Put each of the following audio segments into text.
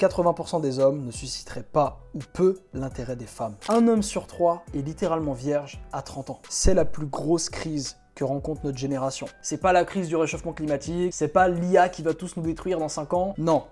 80% des hommes ne susciteraient pas ou peu l'intérêt des femmes. Un homme sur 3 est littéralement vierge à 30 ans. C'est la plus grosse crise que rencontre notre génération. C'est pas la crise du réchauffement climatique, c'est pas l'IA qui va tous nous détruire dans 5 ans, non.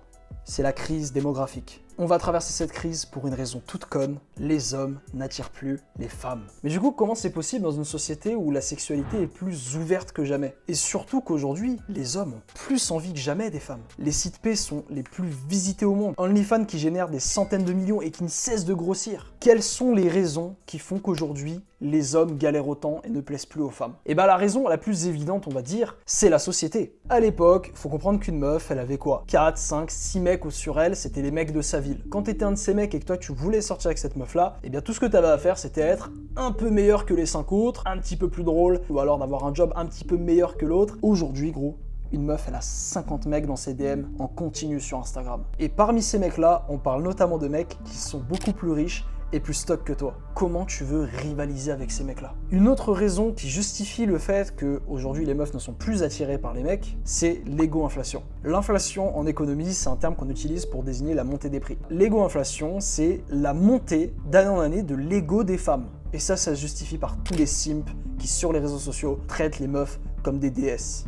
C'est la crise démographique. On va traverser cette crise pour une raison toute conne, les hommes n'attirent plus les femmes. Mais du coup, comment c'est possible dans une société où la sexualité est plus ouverte que jamais? Et surtout qu'aujourd'hui, les hommes ont plus envie que jamais des femmes. Les sites P sont les plus visités au monde. OnlyFans qui génère des centaines de millions et qui ne cesse de grossir. Quelles sont les raisons qui font qu'aujourd'hui, les hommes galèrent autant et ne plaisent plus aux femmes? Et bah la raison la plus évidente, on va dire, c'est la société. À l'époque, faut comprendre qu'une meuf, elle avait quoi? 4, 5, 6 mecs sur elle, c'était les mecs de sa ville. Quand t'étais un de ces mecs et que toi tu voulais sortir avec cette meuf-là, eh bien tout ce que t'avais à faire, c'était être un peu meilleur que les 5 autres, un petit peu plus drôle, ou alors d'avoir un job un petit peu meilleur que l'autre. Aujourd'hui, gros, une meuf, elle a 50 mecs dans ses DM en continu sur Instagram. Et parmi ces mecs-là, on parle notamment de mecs qui sont beaucoup plus riches et plus stock que toi. Comment tu veux rivaliser avec ces mecs-là? Une autre raison qui justifie le fait qu'aujourd'hui les meufs ne sont plus attirées par les mecs, c'est l'égo-inflation. L'inflation en économie, c'est un terme qu'on utilise pour désigner la montée des prix. L'égo-inflation, c'est la montée d'année en année de l'ego des femmes. Et ça se justifie par tous les simps qui, sur les réseaux sociaux, traitent les meufs comme des déesses.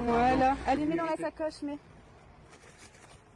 Voilà, allez, mets dans la sacoche, mais...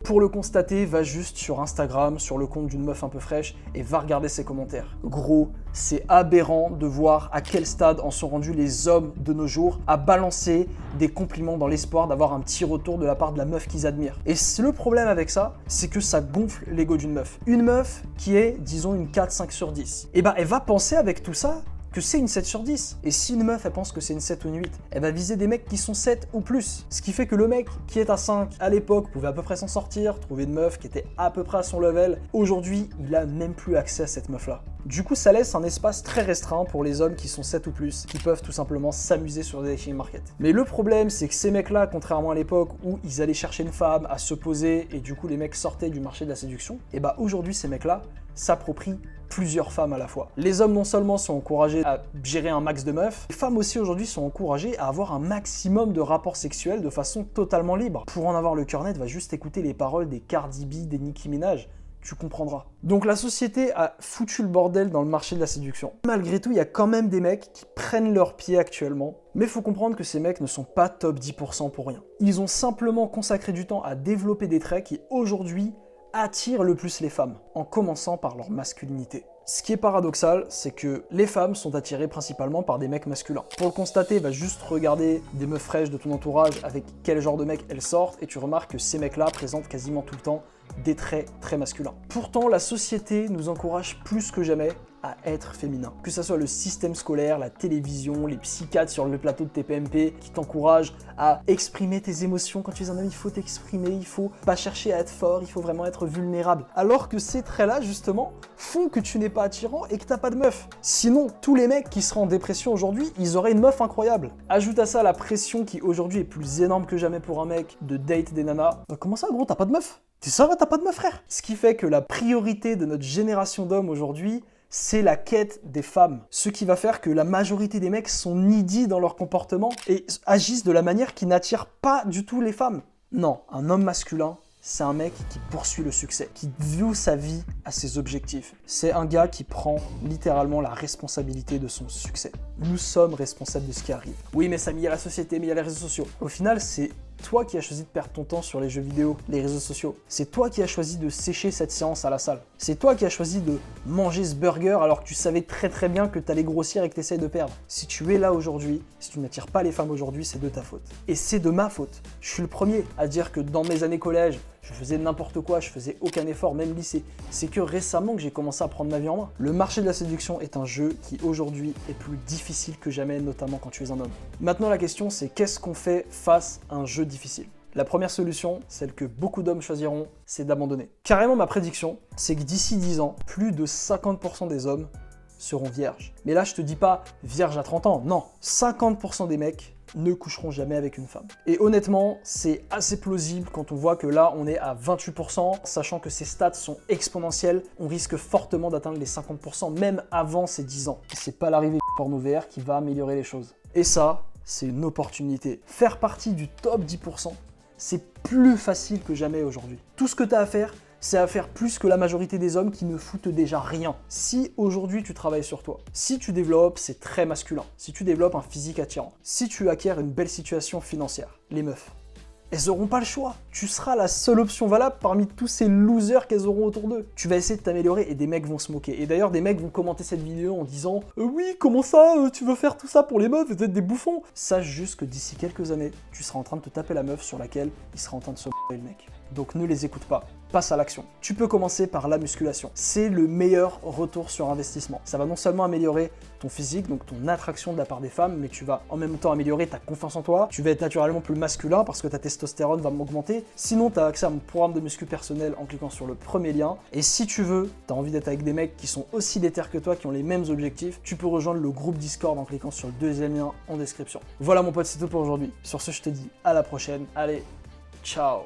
Pour le constater, va juste sur Instagram, sur le compte d'une meuf un peu fraîche, et va regarder ses commentaires. Gros, c'est aberrant de voir à quel stade en sont rendus les hommes de nos jours à balancer des compliments dans l'espoir d'avoir un petit retour de la part de la meuf qu'ils admirent. Et le problème avec ça, c'est que ça gonfle l'ego d'une meuf. Une meuf qui est, disons, une 4, 5 sur 10, et bah elle va penser avec tout ça que c'est une 7 sur 10. Et si une meuf, elle pense que c'est une 7 ou une 8, elle va viser des mecs qui sont 7 ou plus. Ce qui fait que le mec qui est à 5, à l'époque, pouvait à peu près s'en sortir, trouver une meuf qui était à peu près à son level. Aujourd'hui, il a même plus accès à cette meuf-là. Du coup, ça laisse un espace très restreint pour les hommes qui sont 7 ou plus, qui peuvent tout simplement s'amuser sur des dating market. Mais le problème, c'est que ces mecs-là, contrairement à l'époque où ils allaient chercher une femme, à se poser, et du coup les mecs sortaient du marché de la séduction, et bah aujourd'hui, ces mecs-là s'approprient plusieurs femmes à la fois. Les hommes non seulement sont encouragés à gérer un max de meufs, les femmes aussi aujourd'hui sont encouragées à avoir un maximum de rapports sexuels de façon totalement libre. Pour en avoir le cœur net, va juste écouter les paroles des Cardi B, des Nicki Minaj, tu comprendras. Donc la société a foutu le bordel dans le marché de la séduction. Malgré tout, il y a quand même des mecs qui prennent leur pied actuellement, mais il faut comprendre que ces mecs ne sont pas top 10% pour rien. Ils ont simplement consacré du temps à développer des traits qui aujourd'hui attirent le plus les femmes, en commençant par leur masculinité. Ce qui est paradoxal, c'est que les femmes sont attirées principalement par des mecs masculins. Pour le constater, va juste regarder des meufs fraîches de ton entourage avec quel genre de mec elles sortent, et tu remarques que ces mecs-là présentent quasiment tout le temps des traits très masculins. Pourtant, la société nous encourage plus que jamais à être féminin. Que ce soit le système scolaire, la télévision, les psychiatres sur le plateau de TPMP qui t'encouragent à exprimer tes émotions. Quand tu es un homme, il faut t'exprimer, il faut pas chercher à être fort, il faut vraiment être vulnérable. Alors que ces traits-là, justement, font que tu n'es pas attirant et que t'as pas de meuf. Sinon, tous les mecs qui seraient en dépression aujourd'hui, ils auraient une meuf incroyable. Ajoute à ça la pression qui aujourd'hui est plus énorme que jamais pour un mec de date des nanas. Comment ça, gros, t'as pas de meuf? T'es sérieux, t'as pas de meuf, frère? Ce qui fait que la priorité de notre génération d'hommes aujourd'hui, c'est la quête des femmes. Ce qui va faire que la majorité des mecs sont needy dans leur comportement et agissent de la manière qui n'attire pas du tout les femmes. Non, un homme masculin, c'est un mec qui poursuit le succès, qui voue sa vie à ses objectifs. C'est un gars qui prend littéralement la responsabilité de son succès. Nous sommes responsables de ce qui arrive. Oui, mais Samy, il y a la société, mais il y a les réseaux sociaux. Au final, c'est toi qui as choisi de perdre ton temps sur les jeux vidéo, les réseaux sociaux. C'est toi qui as choisi de sécher cette séance à la salle. C'est toi qui as choisi de manger ce burger alors que tu savais très bien que tu allais grossir et que tu essayes de perdre. Si tu es là aujourd'hui, si tu n'attires pas les femmes aujourd'hui, c'est de ta faute. Et c'est de ma faute. Je suis le premier à dire que dans mes années collège, je faisais n'importe quoi, je faisais aucun effort, même lycée. C'est que récemment que j'ai commencé à prendre ma vie en main. Le marché de la séduction est un jeu qui aujourd'hui est plus difficile que jamais, notamment quand tu es un homme. Maintenant la question c'est qu'est-ce qu'on fait face à un jeu difficile? La première solution, celle que beaucoup d'hommes choisiront, c'est d'abandonner. Carrément ma prédiction, c'est que d'ici 10 ans, plus de 50% des hommes seront vierges. Mais là je te dis pas vierge à 30 ans, non. 50% des mecs ne coucheront jamais avec une femme. Et honnêtement, c'est assez plausible quand on voit que là, on est à 28%, sachant que ces stats sont exponentielles, on risque fortement d'atteindre les 50% même avant ces 10 ans. Et c'est pas l'arrivée du porno VR qui va améliorer les choses. Et ça, c'est une opportunité. Faire partie du top 10%, c'est plus facile que jamais aujourd'hui. Tout ce que tu as à faire, c'est à faire plus que la majorité des hommes qui ne foutent déjà rien. Si aujourd'hui tu travailles sur toi, si tu développes, c'est très masculin, si tu développes un physique attirant, si tu acquiers une belle situation financière, les meufs, elles auront pas le choix. Tu seras la seule option valable parmi tous ces losers qu'elles auront autour d'eux. Tu vas essayer de t'améliorer et des mecs vont se moquer. Et d'ailleurs, des mecs vont commenter cette vidéo en disant « Oui, comment ça tu veux faire tout ça pour les meufs, vous êtes des bouffons !» Sache juste que d'ici quelques années, tu seras en train de te taper la meuf sur laquelle il sera en train de se b***er le mec. Donc ne les écoute pas. Passe à l'action. Tu peux commencer par la musculation. C'est le meilleur retour sur investissement. Ça va non seulement améliorer ton physique, donc ton attraction de la part des femmes, mais tu vas en même temps améliorer ta confiance en toi. Tu vas être naturellement plus masculin parce que ta testostérone va augmenter. Sinon, tu as accès à mon programme de muscu personnel en cliquant sur le premier lien. Et si tu veux, tu as envie d'être avec des mecs qui sont aussi déter que toi, qui ont les mêmes objectifs, tu peux rejoindre le groupe Discord en cliquant sur le deuxième lien en description. Voilà mon pote, c'est tout pour aujourd'hui. Sur ce, je te dis à la prochaine. Allez, ciao!